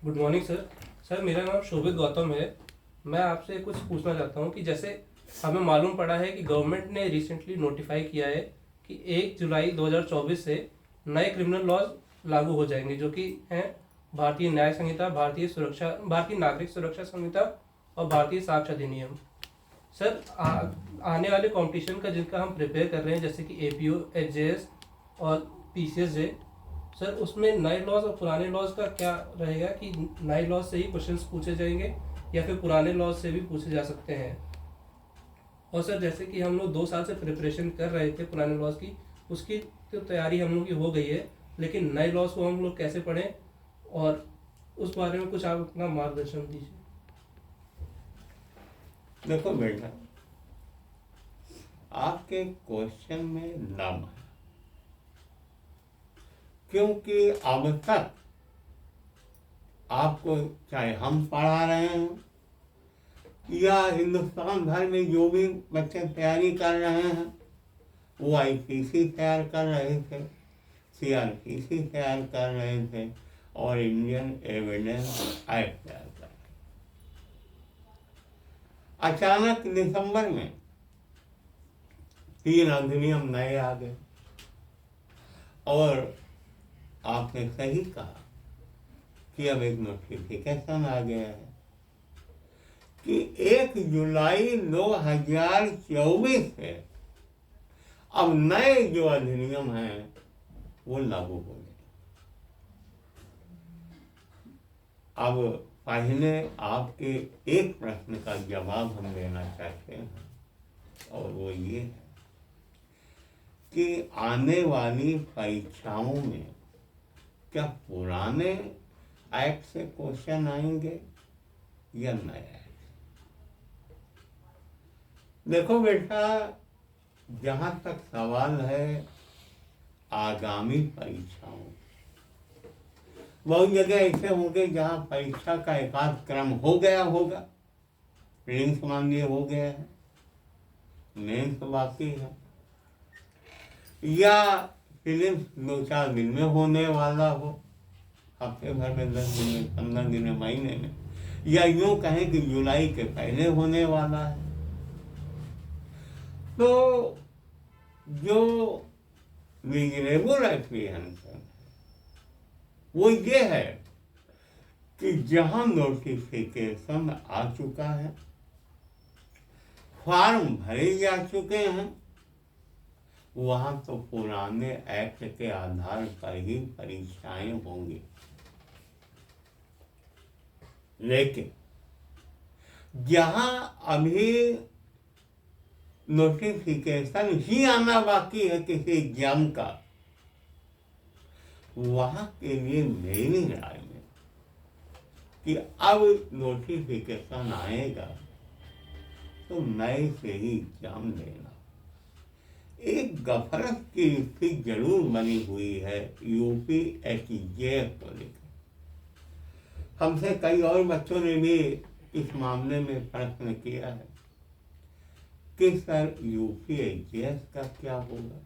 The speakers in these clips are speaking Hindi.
Good morning sir. सर मेरा नाम शोभित गौतम है। मैं आपसे कुछ पूछना चाहता हूँ कि जैसे हमें मालूम पड़ा है कि गवर्नमेंट ने रिसेंटली नोटिफाई किया है कि 1 जुलाई 2024 से नए क्रिमिनल लॉज लागू हो जाएंगे, जो कि हैं भारतीय न्याय संहिता, भारतीय नागरिक सुरक्षा संहिता और भारतीय साक्ष्य अधिनियम। सर आने वाले कंपटीशन का जिनका हम प्रिपेयर कर रहे हैं, जैसे कि एपीओ, एचजेएस और पीसीएस, सर उसमें नए लॉज और पुराने लॉज का क्या रहेगा कि नए लॉज से ही क्वेश्चंस पूछे जाएंगे या फिर पुराने लॉज से भी पूछे जा सकते हैं? और सर जैसे कि हम लोग 2 साल से प्रिपरेशन कर रहे थे पुराने लॉज की, उसकी तो तैयारी हम लोग की हो गई है, लेकिन नए लॉज को हम लोग कैसे पढ़ें और उस बारे में कुछ आप अपना मार्गदर्शन दीजिए। देखो बेटा, आपके क्वेश्चन में दम है, क्योंकि अब तक आपको चाहे हम पढ़ा रहे हैं या हिंदुस्तान भर में जो भी बच्चे तैयारी कर रहे हैं, वो आईपीसी तैयार कर रहे थे, सीआरपीसी तैयार कर रहे थे और इंडियन एविडेंस एक्ट तैयार कर रहे थे। अचानक दिसंबर में 3 अधिनियम नए आ गए और आपने सही कहा कि अब एक नोटिफिकेशन आ गया है कि 1 जुलाई 2024 से अब नए जो अधिनियम हैं वो लागू हो गए। अब पहले आपके एक प्रश्न का जवाब हम देना चाहते हैं, और वो ये है कि आने वाली परीक्षाओं में क्या पुराने एक्ट से क्वेश्चन आएंगे या नए एक्ट? देखो बेटा, जहां तक सवाल है आगामी परीक्षाओं, बहुत जगह ऐसे होंगे जहां परीक्षा का एकाध क्रम हो गया होगा, प्रीलिम्स मान लीजिए हो गया है, मेंस बाकी है, या प्रीलिम्स 2-4 दिन में होने वाला हो, हफ्ते भर में, 10 दिन में, 15 दिन में, महीने में, या यूं कहें कि जुलाई के पहले होने वाला है। तो जो रीजनेबल एप्रीहेंशन वो ये है कि जहां नोटिफिकेशन आ चुका है, फॉर्म भरे जा चुके हैं, वहां तो पुराने एक्ट के आधार पर ही परीक्षाएं होंगी। लेकिन जहां अभी नोटिफिकेशन ही आना बाकी है किसी एग्जाम का, वहां के लिए मेरी राय में कि अब नोटिफिकेशन आएगा तो नए से ही एग्जाम देना। एक गफलत की स्थिति जरूर बनी हुई है यूपी एचजेएस को लेकर। हमसे कई और बच्चों ने भी इस मामले में प्रश्न किया है कि सर यूपी एचजेएस का क्या होगा।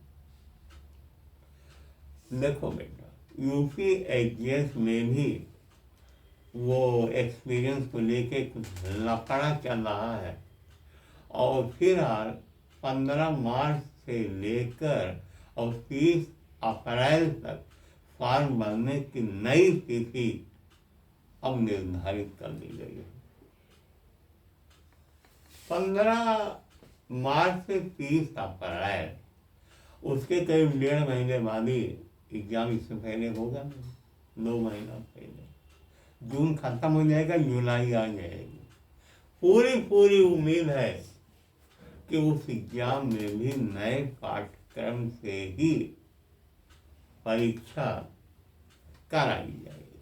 देखो बेटा, यूपी एचजेएस में भी वो एक्सपीरियंस को लेके कुछ लफड़ा चल रहा है, और फिलहाल 15 मार्च से लेकर और 30 अप्रैल तक फॉर्म भरने की नई तिथि अब निर्धारित कर दी गई है। 15 मार्च से 30 अप्रैल, उसके करीब 1.5 महीने बाद ही एग्जाम, इससे पहले होगा नहीं, 2 महीना पहले। जून खत्म हो जाएगा, जुलाई आ जाएगी। पूरी उम्मीद है कि उस एग्जाम में भी नए पाठ्यक्रम से ही परीक्षा कराई जाएगी।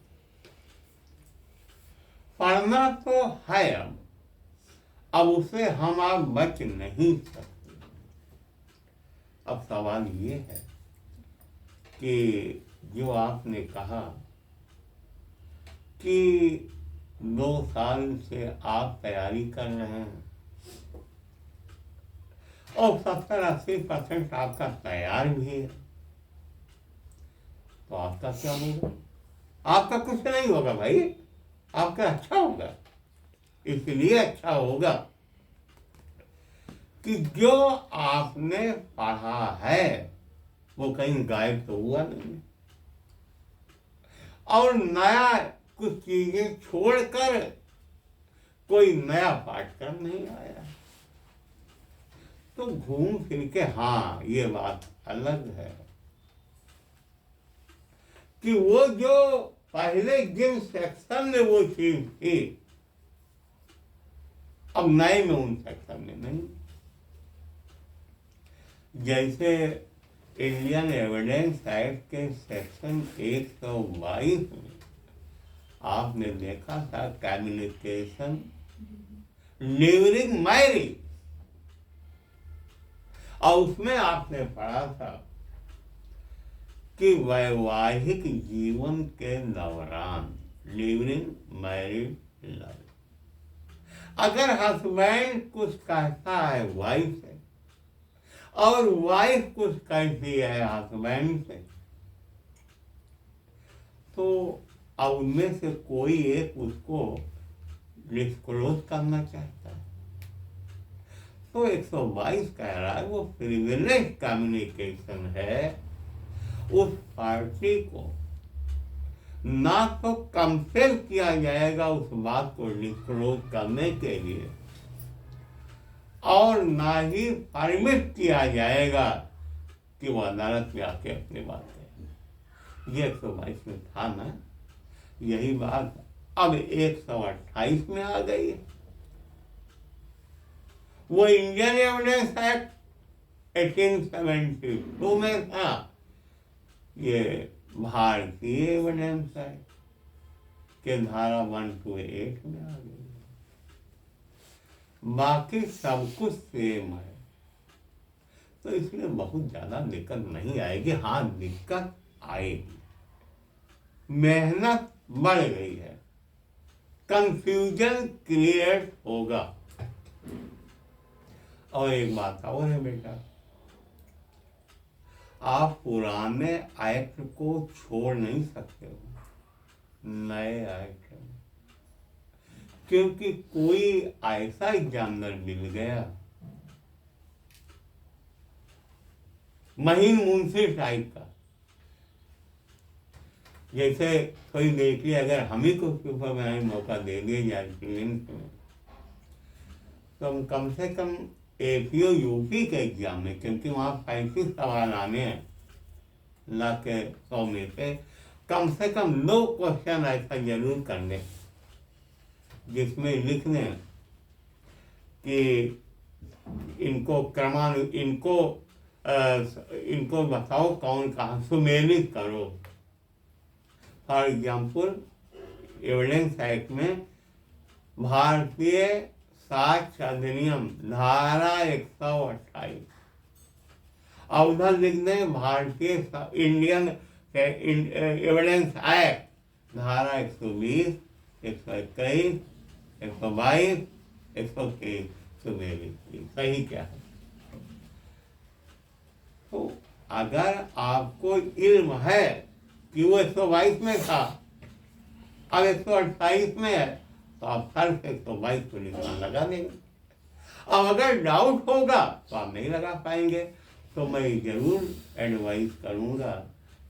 पढ़ना तो है, अब उसे हम आप बच नहीं सकते। अब सवाल ये है कि जो आपने कहा कि 2 साल से आप तैयारी कर रहे हैं और 70-80% आपका तैयार भी है, तो आपका क्या होगा? आपका कुछ नहीं होगा भाई। आपका अच्छा होगा। इसलिए अच्छा होगा कि जो आपने पढ़ा है वो कहीं गायब तो हुआ नहीं, और नया कुछ चीजें छोड़कर कोई नया पाठ्यक्रम नहीं आया। तो घूम फिर के हाँ, ये बात अलग है कि वो जो पहले जिन सेक्शन में वो चीज थी, अब नए में उन सेक्शन में नहीं। जैसे इंडियन एविडेंस एक्ट के सेक्शन 122 में आपने देखा था कम्युनिकेशन ड्यूरिंग मैरिज, और उसमें आपने पढ़ा था कि वैवाहिक जीवन के दौरान ड्यूरिंग मैरिज लाइफ अगर हस्बैंड कुछ कहता है वाइफ से और वाइफ कुछ कहती है हस्बैंड से, तो अब उनमें से कोई एक उसको डिस्क्लोज करना चाहता है, तो 122 कह रहा है वो प्रिविलेज कम्युनिकेशन है। उस पार्टी को ना तो कंपेल किया जाएगा उस बात को डिस्क्लोज करने के लिए, और ना ही परमिट किया जाएगा कि वो अदालत में आके अपनी बात कहे। ये 122 में था ना, यही बात अब 128 में आ गई है। वो इंडियन एविडेंस एक्ट 1872 में था, ये भारतीय एविडेंस एक्ट के धारा 128 में आ गई। बाकी सब कुछ सेम है, तो इसलिए बहुत ज्यादा दिक्कत नहीं आएगी। हाँ, दिक्कत आएगी, मेहनत बढ़ गई है, कंफ्यूजन क्रिएट होगा। और एक बात और है बेटा, आप पुराने एक्ट को छोड़ नहीं सकते हो नए एक्ट में, क्योंकि कोई ऐसा एग्जामिनर मिल गया महीन मुंशी टाइप का, जैसे कोई देखिए अगर हम ही को पेपर में मौका दे दिया जाए प्रीलिम्स में, तो हम कम से कम एपीओ यूपी के एग्जाम में, क्योंकि वहाँ 35 सवाल आने हैं ना के 100 में से कम 2 क्वेश्चन ऐसा जरूर करने जिसमें लिखने कि इनको बताओ कौन कहाँ सुमेलित करो। फॉर एग्जाम्पल एविडेंस एक्ट में भारतीय साक्ष्य अधिनियम धारा 128, और उधर लिख दें भारतीय इंडियन एविडेंस एक्ट धारा 120, 121, 122, 123 सुमेलित। सही क्या है? तो अगर आपको इल्म है कि वो 122 में था, अब 128 में है, तो आप हर 122 को निशान लगा देंगे। अब अगर डाउट होगा तो आप नहीं लगा पाएंगे। तो मैं जरूर एडवाइस करूंगा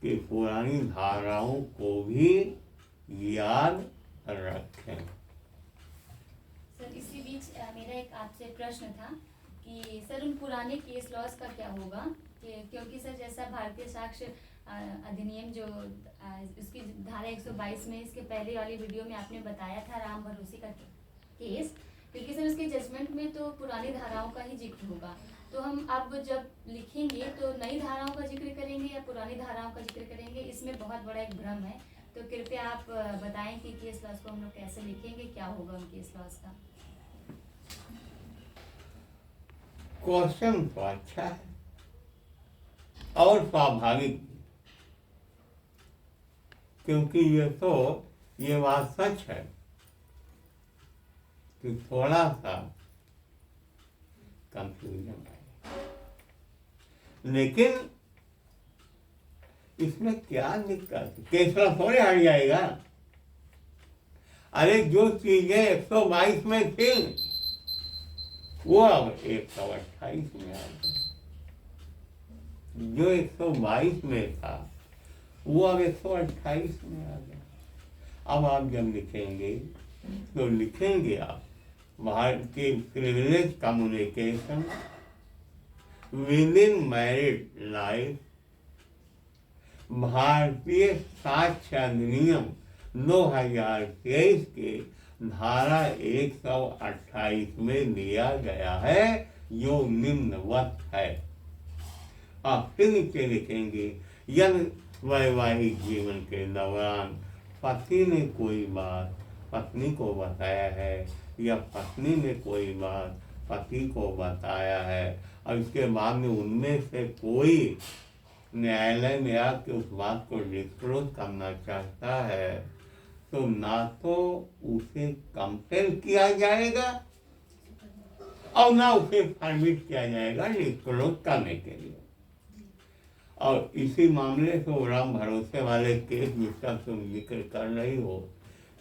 कि पुरानी धाराओं को भी याद रखें। सर, इसी बीच मेरा एक आपसे प्रश्न था कि सर उन पुराने केस लॉस का क्या होगा, क्योंकि सर जैसा भारतीय साक्ष्य अधिनियम जो उसकी धारा 122 में इसके पहले वाली वीडियो में आपने बताया था राम भरोसे का केस, क्योंकि सर उसके जजमेंट में तो पुरानी धाराओं का ही जिक्र होगा, तो हम अब जब लिखेंगे तो नई धाराओं का जिक्र करेंगे या पुरानी धाराओं का जिक्र करेंगे, इसमें बहुत बड़ा एक भ्रम है। तो कृपया आप बताएं कि केस लॉस को हम लोग कैसे लिखेंगे, क्या होगा उन केस लॉस का। क्वेश्चन तो अच्छा है और स्वाभाविक, क्योंकि ये बात सच है कि थोड़ा सा कंफ्यूजन है, लेकिन इसमें क्या दिक्कत, केस थोड़े हट जाएगा। अरे जो चीजें 122 में थी वो अब 128 में आ गई। जो 122 में था वो अब 128 में आ गया। अब आप जब लिखेंगे तो लिखेंगे आप भारतीय privilege communication with in married life, भारतीय साक्ष्य अधिनियम 2023 के धारा 128 में दिया गया है, जो निम्नवत है। आप फिर नीचे लिखेंगे, यदि वैवाहिक जीवन के दौरान पति ने कोई बात पत्नी को बताया है या पत्नी ने कोई बात पति को बताया है और इसके बाद में उनमें से कोई न्यायालय में आके उस बात को डिस्क्लोज करना चाहता है, तो ना तो उसे कंपेल किया जाएगा और ना उसे परमिट किया जाएगा डिस्क्लोज करने के लिए। और इसी मामले से राम भरोसे वाले केस जिसका तुम जिक्र कर रही हो,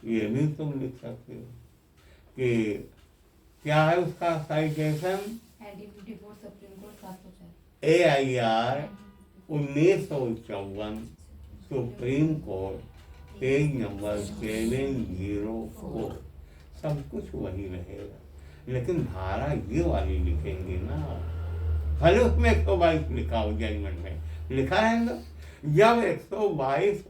ये भी तुम लिख सकते हो कि क्या है उसका citation, AIR 1954 supreme court page number 704। सब कुछ वही रहेगा, लेकिन धारा ये वाली लिखेंगे ना, भले उसमें 122 लिखा हो, जजमेंट में लिखा है ना, जब 122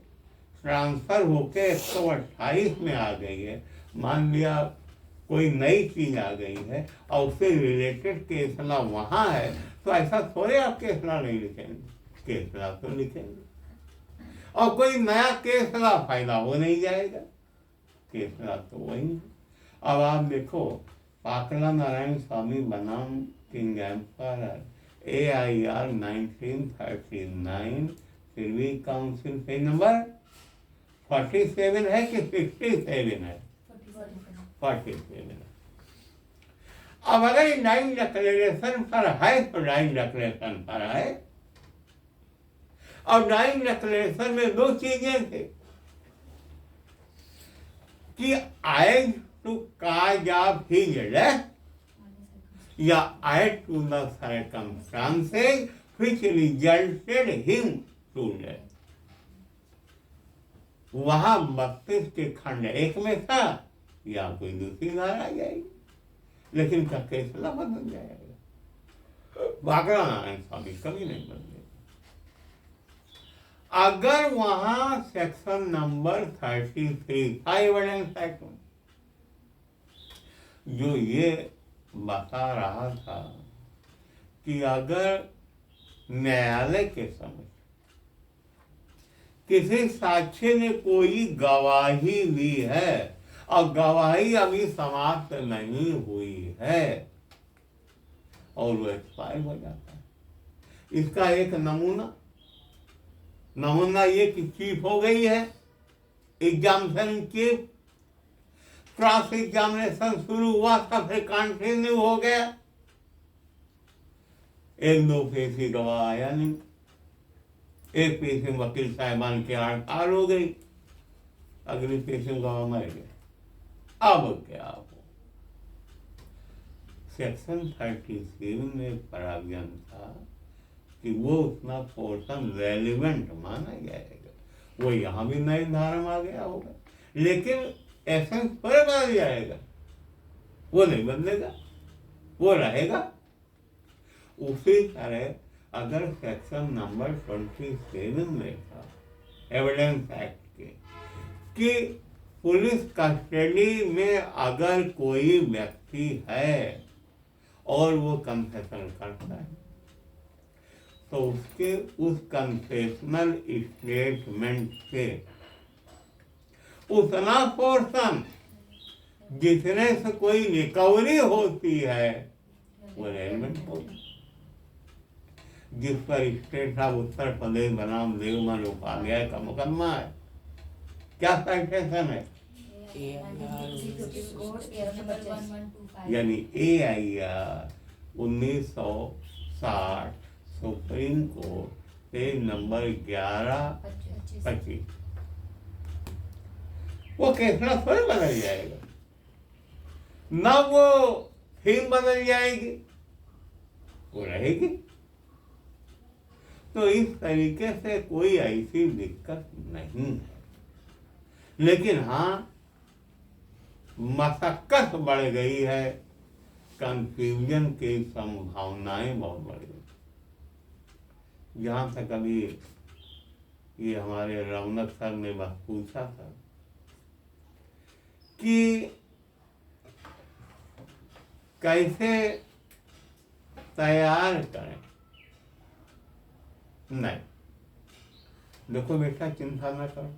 ट्रांसफर होके 128 में आ गई है, मान लिया कोई नई चीज आ गई है और उससे रिलेटेड केसला वहां है, तो ऐसा थोड़े आप केसला नहीं लिखेंगे, केसला तो लिखेंगे। और कोई नया केसला फायदा हो नहीं जाएगा, केसला तो वही। अब आप देखो, पाकला नारायण स्वामी बनाम king emperor, AIR 1939 privy council page number 47 है कि 67 है? 47। अब अगर नाइन डिक्लेरेशन पर है तो नाइन डिक्लेरेशन पर है, और नाइन डिक्लेरेशन में दो चीजें थे कि as to cause of his death या as to the circumstances which resulted him to death. वहां 32 के खंड 1 में था, या कोई दूसरी धारा आ जाएगी, लेकिन का फैसला बदल जाएगा। बागड़ा नारायण स्वामी कभी नहीं बदले। अगर वहां सेक्शन नंबर 33 एविडेंस एक्ट जो ये बता रहा था कि अगर न्यायालय के समय किसी साक्षी ने कोई गवाही दी है और गवाही अभी समाप्त नहीं हुई है और वो एक्सपायर हो जाता है, इसका एक नमूना ये कि चीफ हो गई है, एग्जामिनेशन चीफ, क्रॉस एग्जामिनेशन शुरू हुआ था, फिर कंटिन्यू हो गया, एक दो पेशी गवाह आया नहीं, एक पेशी वकील साहिबान की हड़ताल हो गई, अगली पेशी गवाह मर गए। अब क्या हो, सेक्शन 37 में प्रावधान था कि वो उतना पोर्शन रेलिवेंट माना जाएगा, वो यहाँ भी नई धारा में आ गया होगा, लेकिन एसेंस पर बदल जाएगा, वो नहीं बदलेगा, वो रहेगा। उसी तरह अगर सेक्शन नंबर 27 में था एविडेंस एक्ट के कि पुलिस कस्टडी में अगर कोई व्यक्ति है और वो कन्फेशन करता है, तो उसके उस कन्फेशनल स्टेटमेंट से उतना पोर्शन जितने से कोई रिकवरी होती है वो रेलिवेंट होगी। जिस पर स्टेट ऑफ उत्तर प्रदेश बनाम देवमन उपाध्याय का मुकदमा है, क्या साइटेशन है? यानी AIR 1960 supreme court page number 1125। वो केसला थोड़ी बदल जाएगा, ना वो थीम बदल जाएगी, वो रहेगी। तो इस तरीके से कोई ऐसी दिक्कत नहीं है, लेकिन हाँ मशक्कत बढ़ गई है, कंफ्यूजन की संभावनाएं बहुत बढ़ गई। जहाँ तक अभी ये हमारे रौनक सर ने बस पूछा था कि कैसे तैयार करें, नहीं, देखो बेटा चिंता न करो,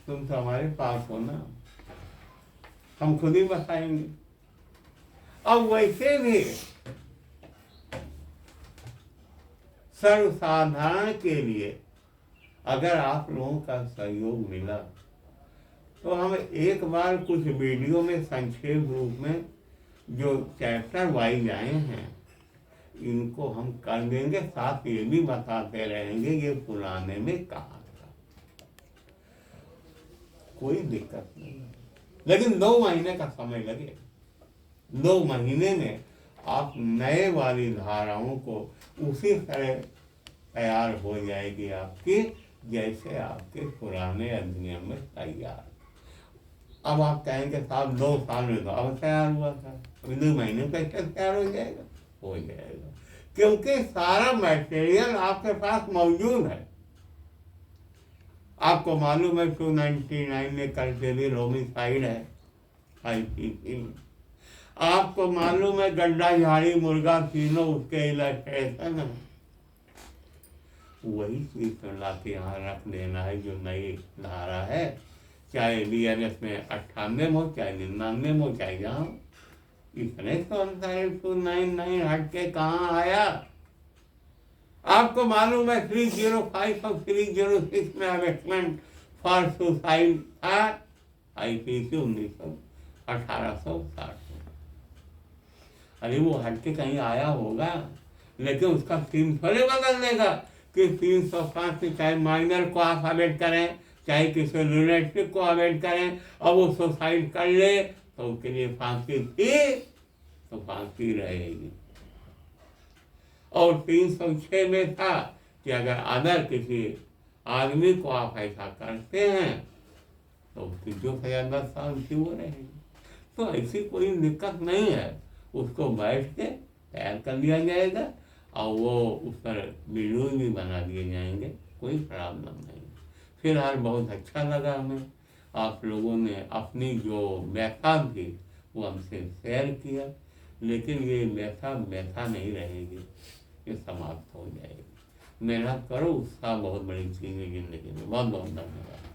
तुम तो हमारे पास हो ना, हम खुद ही बताएंगे। अब वैसे भी सर्वसाधारण के लिए अगर आप लोगों का सहयोग मिला तो हम एक बार कुछ वीडियो में संक्षेप रूप में जो चैप्टर वाइज आए हैं इनको हम कर देंगे, साथ ये भी बताते रहेंगे ये पुराने में कहा था, कोई दिक्कत नहीं है। लेकिन 2 महीने का समय लगे, 2 महीने में आप नए वाली धाराओं को उसी तरह तैयार हो जाएगी आपकी जैसे आपके पुराने अधिनियम में तैयार। अब आप कहेंगे साहब 2 साल में तो अब तैयार हुआ था, अभी 2 महीने में कैसे तैयार हो जाएगा? हो जाएगा, क्योंकि सारा मटेरियल आपके पास मौजूद है। आपको मालूम है 299 में कर्टेली होमिसाइड है IPC में, आपको मालूम है गड्ढा झाड़ी मुर्गा तीनों उसके इलस्ट्रेशन है। वही चीज ला के यहाँ रख देना है जो नई धारा है, चाहे BNS में 98 हो, चाहे 99 हो, चाहे जहाँ इतने तो अंतर 299 हट के कहाँ आया? आपको मालूम है 305 और 306 में अमेंडमेंट फॉर सुसाइड था IPC 1860। अरे वो हट के कहीं आया होगा, लेकिन उसका थीम थोड़े बदल देगा कि 305 में चाहे माइनर को आप अमेंड करें, चाहे किसी लुनेटिक को अमेंड करें, और वो सुसाइड कर ले तो उसके लिए फांसी थी तो फांसी रहेगी। और 306 में था कि अगर अदर किसी आदमी को आप ऐसा करते हैं तो उसकी जो सजा 10 साल की वो रहेगी। तो ऐसी कोई दिक्कत नहीं है, उसको बैठ के तैयार कर लिया जाएगा और वो उस पर वीडियो भी बना दिए जाएंगे, कोई प्रॉब्लम नहीं। फिलहाल बहुत अच्छा लगा हमें, आप लोगों ने अपनी जो व्यथा थी वो हमसे शेयर किया, लेकिन ये व्यथा नहीं रहेगी, ये समाप्त हो जाएगी। मेहनत करो, उत्साह बहुत बड़ी चीज़ है जिंदगी में। बहुत बहुत धन्यवाद।